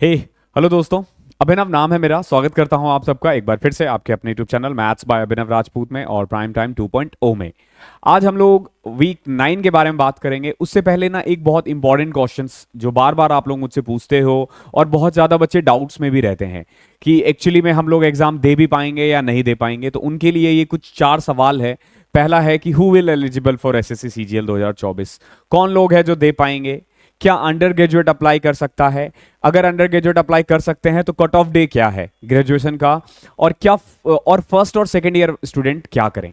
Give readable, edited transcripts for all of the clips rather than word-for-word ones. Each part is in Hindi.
हे हेलो दोस्तों। अभिनव नाम है मेरा। स्वागत करता हूं आप सबका एक बार फिर से आपके अपने यूट्यूब चैनल मैथ्स बाय अभिनव राजपूत में और प्राइम टाइम 2.0 में। आज हम लोग वीक 9 के बारे में बात करेंगे। उससे पहले ना एक बहुत इंपॉर्टेंट क्वेश्चंस जो बार बार आप लोग मुझसे पूछते हो और बहुत ज़्यादा बच्चे डाउट्स में भी रहते हैं कि एक्चुअली में हम लोग एग्जाम दे भी पाएंगे या नहीं दे पाएंगे, तो उनके लिए ये कुछ 4 सवाल है। पहला है कि who will eligible for SSC CGL 2024। कौन लोग हैं जो दे पाएंगे? क्या अंडर ग्रेजुएट अप्लाई कर सकता है? अगर अंडर ग्रेजुएट अप्लाई कर सकते हैं तो कट ऑफ डे क्या है ग्रेजुएशन का? और क्या और फर्स्ट और सेकेंड ईयर स्टूडेंट क्या करें?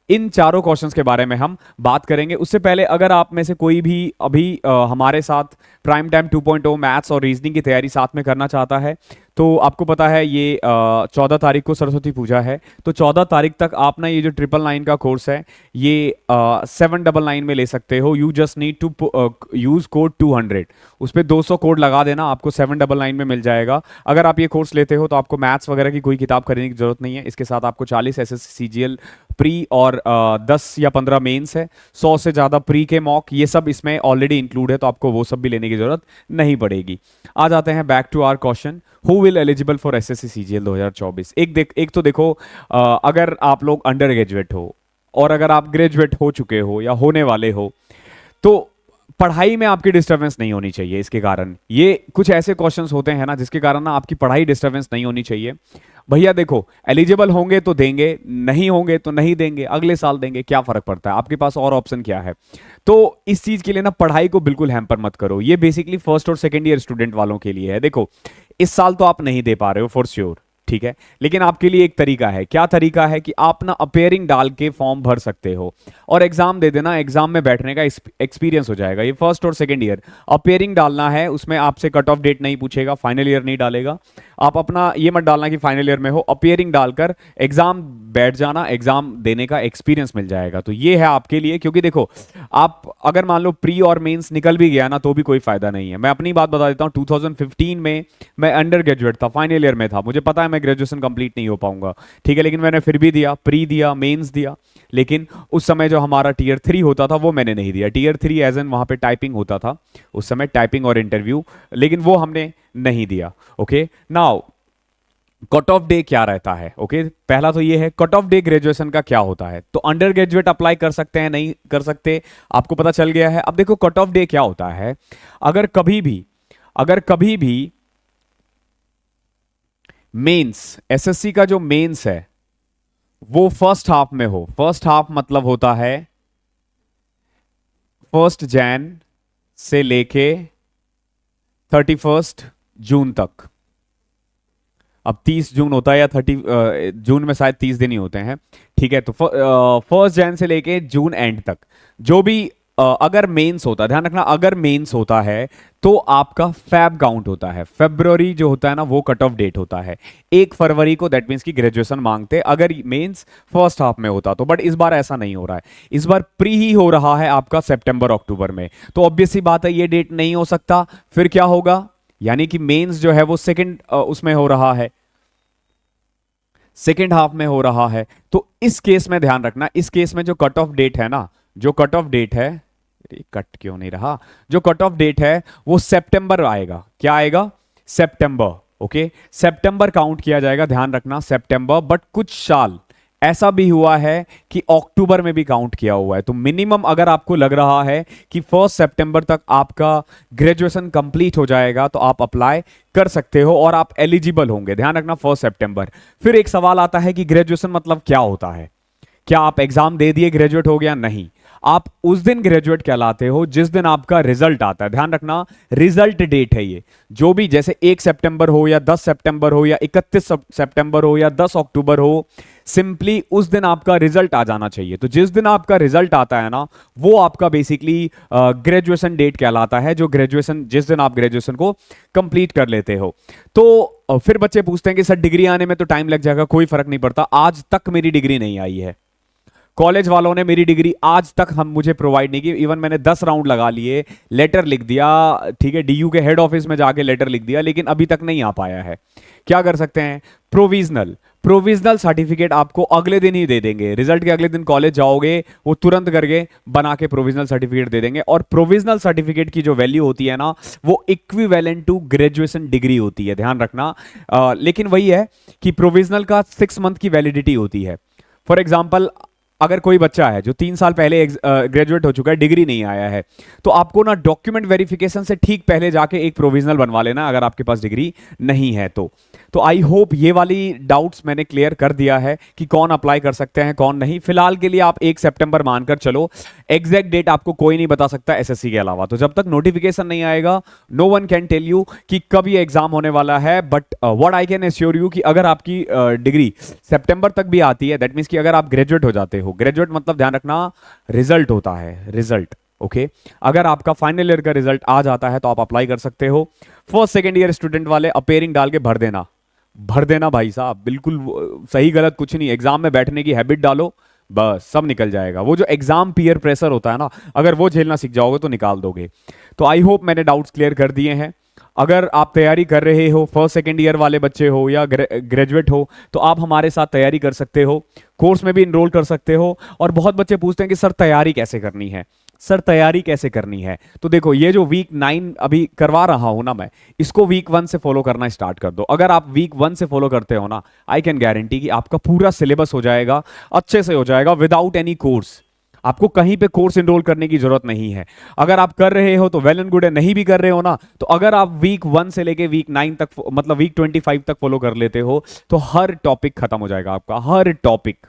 इन चारों क्वेश्चंस के बारे में हम बात करेंगे। उससे पहले अगर आप में से कोई भी अभी हमारे साथ प्राइम टाइम 2.0 मैथ्स और रीजनिंग की तैयारी साथ में करना चाहता है, तो आपको पता है ये 14 तारीख को सरस्वती पूजा है। तो 14 तारीख तक आप ना ये जो 999 का कोर्स है ये 799 में ले सकते हो। You just need to use code 200। उस पर 200 कोड लगा देना, आपको 799 में मिल जाएगा। अगर आप ये कोर्स लेते हो तो आपको मैथ्स वगैरह की कोई किताब खरीदने की जरूरत नहीं है। इसके साथ आपको 40 एसएससी सीजीएल प्री और 10 या 15 मेंस है, 100 से ज़्यादा प्री के मॉक, ये सब इसमें ऑलरेडी इंक्लूड है, तो आपको वो सब भी लेने की जरूरत नहीं पड़ेगी। आ जाते हैं back to our question, who will eligible for SSC CGL 2024। एक तो देखो, अगर आप लोग अंडर ग्रेजुएट हो और अगर आप ग्रेजुएट हो चुके हो या होने वाले हो तो पढ़ाई में आपकी डिस्टरबेंस नहीं होनी चाहिए। इसके कारण ये कुछ ऐसे क्वेश्चंस होते हैं ना जिसके कारण ना आपकी पढ़ाई डिस्टरबेंस नहीं होनी चाहिए। भैया देखो, एलिजिबल होंगे तो देंगे, नहीं होंगे तो नहीं देंगे, अगले साल देंगे, क्या फर्क पड़ता है? आपके पास और ऑप्शन क्या है? तो इस चीज के लिए ना पढ़ाई को बिल्कुल हैम्पर मत करो। ये बेसिकली फर्स्ट और सेकेंड ईयर स्टूडेंट वालों के लिए है। देखो, इस साल तो आप नहीं दे पा रहे हो फॉर श्योर, ठीक है, लेकिन आपके लिए एक तरीका है। क्या तरीका है? कि आप ना अपेयरिंग डाल के फॉर्म भर सकते हो और एग्जाम दे देना। एग्जाम में बैठने का एक्सपीरियंस हो जाएगा। ये फर्स्ट और सेकंड ईयर अपेयरिंग डालना है, उसमें आपसे कट ऑफ डेट नहीं पूछेगा, फाइनल ईयर नहीं डालेगा। आप अपना ये मत डालना कि फाइनल ईयर में हो, अपेयरिंग डालकर एग्जाम बैठ जाना, एग्जाम देने का एक्सपीरियंस मिल जाएगा। तो ये है आपके लिए, क्योंकि देखो, आप अगर मान लो प्री और मेंस निकल भी गया ना तो भी कोई फायदा नहीं है। मैं अपनी बात बता देता हूँ, 2015 में मैं अंडर ग्रेजुएट था, फाइनल ईयर में था, मुझे पता है मैं ग्रेजुएशन कंप्लीट नहीं हो पाऊंगा, ठीक है, लेकिन मैंने फिर भी दिया, प्री दिया, मेंस दिया। लेकिन उस समय जो हमारा टीयर 3 होता था वो मैंने नहीं दिया। टीयर 3 एज एन वहां पे टाइपिंग होता था उस समय, टाइपिंग और इंटरव्यू, लेकिन वो हमने नहीं दिया। Okay, now cut off day क्या रहता है? ओके, पहला तो ये है कट ऑफ डे ग्रेजुएशन का क्या होता है। तो अंडर ग्रेजुएट अप्लाई कर सकते हैं, नहीं कर सकते, आपको पता चल गया है। अब देखो कट ऑफ डे क्या होता है। अगर कभी भी मेंस, एसएससी का जो मेंस है वो फर्स्ट हाफ में हो, फर्स्ट हाफ मतलब होता है 1 जैन से लेके 31 जून तक। अब 30 जून होता है या 30 जून में शायद 30 दिन ही होते हैं, ठीक है। तो 1 जैन से लेके जून एंड तक जो भी अगर मेंस होता है, ध्यान रखना, अगर मेंस होता है तो आपका फैब काउंट होता है। फेब्रुवरी जो होता है ना वो कट ऑफ डेट होता है। 1 फरवरी को दैट मीन्स की ग्रेजुएशन मांगते अगर मेंस फर्स्ट हाफ में होता तो, बट इस बार ऐसा नहीं हो रहा है। इस बार प्री ही हो रहा है आपका सितंबर अक्टूबर में। तो ऑब्वियस सी बात है ये डेट नहीं हो सकता। फिर क्या होगा? यानी कि मेंस जो है वो सेकंड उसमें हो रहा है, सेकेंड हाफ में हो रहा है। तो इस केस में ध्यान रखना, इस केस में जो कट ऑफ डेट है ना, जो कट ऑफ डेट है, कट क्यों नहीं रहा, जो कट ऑफ डेट है वो सितंबर आएगा। क्या आएगा? सितंबर। ओके, सितंबर काउंट किया जाएगा, ध्यान रखना, सितंबर। बट कुछ साल ऐसा भी हुआ है कि अक्टूबर में भी काउंट किया हुआ है। तो मिनिमम अगर आपको लग रहा है कि 1 सितंबर तक आपका ग्रेजुएशन कंप्लीट हो जाएगा तो आप अप्लाई कर सकते हो और आप एलिजिबल होंगे। ध्यान रखना 1 सितंबर। फिर एक सवाल आता है कि ग्रेजुएशन मतलब क्या होता है? क्या आप एग्जाम दे दिए ग्रेजुएट हो गया? नहीं, आप उस दिन ग्रेजुएट कहलाते हो जिस दिन आपका रिजल्ट आता है। ध्यान रखना, रिजल्ट डेट है ये। जो भी, जैसे 1 सितंबर हो या 10 सितंबर हो या 31 सितंबर हो या 10 अक्टूबर हो, सिंपली उस दिन आपका रिजल्ट आ जाना चाहिए। तो जिस दिन आपका रिजल्ट आता है ना वो आपका बेसिकली ग्रेजुएशन डेट कहलाता है, जो ग्रेजुएशन, जिस दिन आप ग्रेजुएशन को कंप्लीट कर लेते हो। तो फिर बच्चे पूछते हैं कि सर डिग्री आने में तो टाइम लग जाएगा। कोई फर्क नहीं पड़ता, आज तक मेरी डिग्री नहीं आई है। कॉलेज वालों ने मेरी डिग्री आज तक हम मुझे प्रोवाइड नहीं की। इवन मैंने 10 राउंड लगा लिए, लेटर लिख दिया, ठीक है, डीयू के हेड ऑफिस में जाके लेटर लिख दिया, लेकिन अभी तक नहीं आ पाया है। क्या कर सकते हैं? प्रोविजनल, प्रोविजनल सर्टिफिकेट आपको अगले दिन ही दे देंगे, रिजल्ट के अगले दिन कॉलेज जाओगे वो तुरंत करके बना के प्रोविजनल सर्टिफिकेट दे देंगे। और प्रोविजनल सर्टिफिकेट की जो वैल्यू होती है ना, वो इक्विवेलेंट टू ग्रेजुएशन डिग्री होती है, ध्यान रखना। लेकिन वही है कि प्रोविजनल का 6 मंथ की वैलिडिटी होती है। फॉर एग्जाम्पल, अगर कोई बच्चा है जो 3 साल पहले ग्रेजुएट हो चुका है, डिग्री नहीं आया है, तो आपको ना डॉक्यूमेंट वेरिफिकेशन से ठीक पहले जाके एक प्रोविजनल बनवा लेना, अगर आपके पास डिग्री नहीं है तो आई होप ये वाली डाउट्स मैंने क्लियर कर दिया है कि कौन अप्लाई कर सकते हैं कौन नहीं। फिलहाल के लिए आप 1 सितंबर मानकर चलो, एग्जैक्ट डेट आपको कोई नहीं बता सकता एसएससी के अलावा। तो जब तक नोटिफिकेशन नहीं आएगा, no one can tell you कि कब ये एग्जाम होने वाला है। But what I can assure you कि अगर आपकी डिग्री सितंबर तक भी आती है, दैट मीन्स कि अगर आप ग्रेजुएट हो जाते हो, ग्रेजुएट मतलब ध्यान रखना रिजल्ट होता है, रिजल्ट, ओके। अगर आपका फाइनल ईयर का रिजल्ट आ जाता है तो आप अप्लाई कर सकते हो। फर्स्ट सेकेंड ईयर स्टूडेंट वाले अपेयरिंग डाल के भर देना भाई साहब, बिल्कुल सही गलत कुछ नहीं। एग्जाम में बैठने की हैबिट डालो, बस सब निकल जाएगा। वो जो एग्जाम पीयर प्रेशर होता है ना, अगर वो झेलना सीख जाओगे तो निकाल दोगे। तो आई होप मैंने डाउट्स क्लियर कर दिए हैं। अगर आप तैयारी कर रहे हो, फर्स्ट सेकेंड ईयर वाले बच्चे हो या ग्रेजुएट हो, तो आप हमारे साथ तैयारी कर सकते हो, कोर्स में भी इनरोल कर सकते हो। और बहुत बच्चे पूछते हैं कि सर तैयारी कैसे करनी है, सर तैयारी कैसे करनी है। तो देखो, ये जो वीक 9 अभी करवा रहा हूं ना मैं, इसको वीक 1 से फॉलो करना स्टार्ट कर दो। अगर आप वीक 1 से फॉलो करते हो ना, आई कैन गारंटी कि आपका पूरा सिलेबस हो जाएगा, अच्छे से हो जाएगा, विदाउट एनी कोर्स। आपको कहीं पे कोर्स इनरोल करने की जरूरत नहीं है। अगर आप कर रहे हो तो वेल एंड गुड है, नहीं भी कर रहे हो ना, तो अगर आप वीक 1 से लेके वीक 9 तक, मतलब वीक 25 तक फॉलो कर लेते हो, तो हर टॉपिक खत्म हो जाएगा आपका, हर टॉपिक।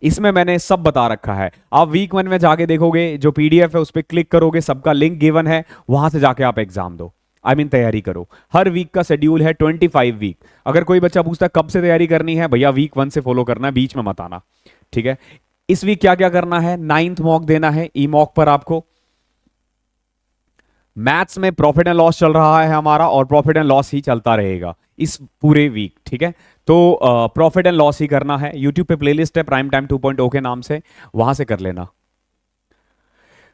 इसमें मैंने सब बता रखा है। आप वीक 1 में जाके देखोगे, जो पीडीएफ है उस पर क्लिक करोगे, सबका लिंक गिवन है, वहां से जाके आप एग्जाम दो, तैयारी करो। हर वीक का शेड्यूल है 25 वीक। अगर कोई बच्चा पूछता है कब से तैयारी करनी है, भैया वीक 1 से फॉलो करना है, बीच में मत आना, ठीक है। इस वीक क्या क्या करना है, 9th मॉक देना है, ई मॉक पर आपको। मैथ्स में प्रॉफिट एंड लॉस चल रहा है हमारा, और प्रॉफिट एंड लॉस ही चलता रहेगा इस पूरे वीक, ठीक है। तो प्रॉफिट एंड लॉस ही करना है। यूट्यूब पे प्लेलिस्ट है प्राइम टाइम 2.0 के नाम से, वहां से कर लेना।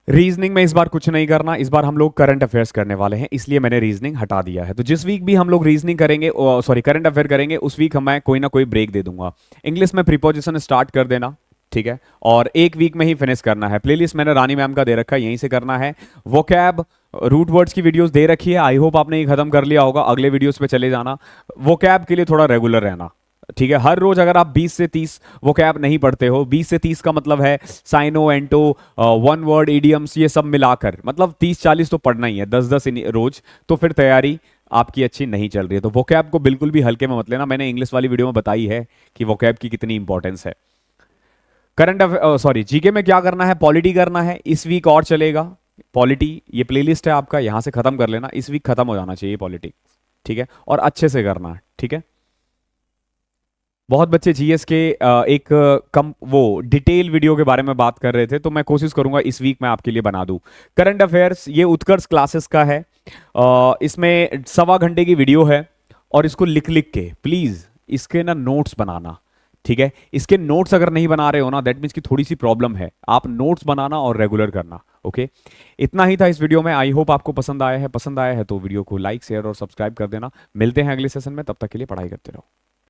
रीजनिंग में इस बार कुछ नहीं करना, इस बार हम लोग करंट अफेयर्स करने वाले हैं, इसलिए मैंने रीजनिंग हटा दिया है। तो जिस वीक भी हम लोग रीजनिंग करेंगे, सॉरी करंट अफेयर करेंगे, उस वीक मैं कोई ना कोई ब्रेक दे दूंगा। इंग्लिश में प्रीपोजिशन स्टार्ट कर देना, ठीक है, और एक वीक में ही फिनिश करना है। प्लेलिस्ट मैंने रानी मैम का दे रखा है, यहीं से करना है। वोकैब, रूट वर्ड्स की वीडियोस दे रखी है, आई होप आपने ये खत्म कर लिया होगा, अगले वीडियोस पे चले जाना। वोकैब के लिए थोड़ा रेगुलर रहना, ठीक है। हर रोज अगर आप 20 से 30 वोकैब नहीं पढ़ते हो, 20 से 30 का मतलब है साइनो, एंटो, वन वर्ड, इडियम्स, ये सब मिलाकर, मतलब 30-40 तो पढ़ना ही है, 10-10 रोज, तो फिर तैयारी आपकी अच्छी नहीं चल रही है। तो वोकैब को बिल्कुल भी हल्के में मत लेना, मैंने इंग्लिश वाली वीडियो में बताई है कि वोकैब की कितनी इंपॉर्टेंस है। करंट सॉरी जीके में क्या करना है, पॉलिटी करना है, इस वीक और चलेगा पॉलिटी। ये प्लेलिस्ट है आपका, यहां से खत्म कर लेना, इस वीक खत्म हो जाना चाहिए पॉलिटिक्स, ठीक है, और अच्छे से करना है, ठीक है। बहुत बच्चे जीएस के एक कम वो डिटेल वीडियो के बारे में बात कर रहे थे, तो मैं कोशिश करूंगा इस वीक मैं आपके लिए बना दूं। करंट अफेयर्स ये उत्कर्ष क्लासेस का है, इसमें 1.25 घंटे की वीडियो है, और इसको लिख लिख के प्लीज इसके ना नोट्स बनाना, ठीक है। इसके नोट्स अगर नहीं बना रहे हो ना, दैट मीन्स की थोड़ी सी प्रॉब्लम है, आप नोट्स बनाना और रेगुलर करना, ओके। इतना ही था इस वीडियो में, आई होप आपको पसंद आया है तो वीडियो को लाइक शेयर और सब्सक्राइब कर देना। मिलते हैं अगले सेशन में, तब तक के लिए पढ़ाई करते रहो।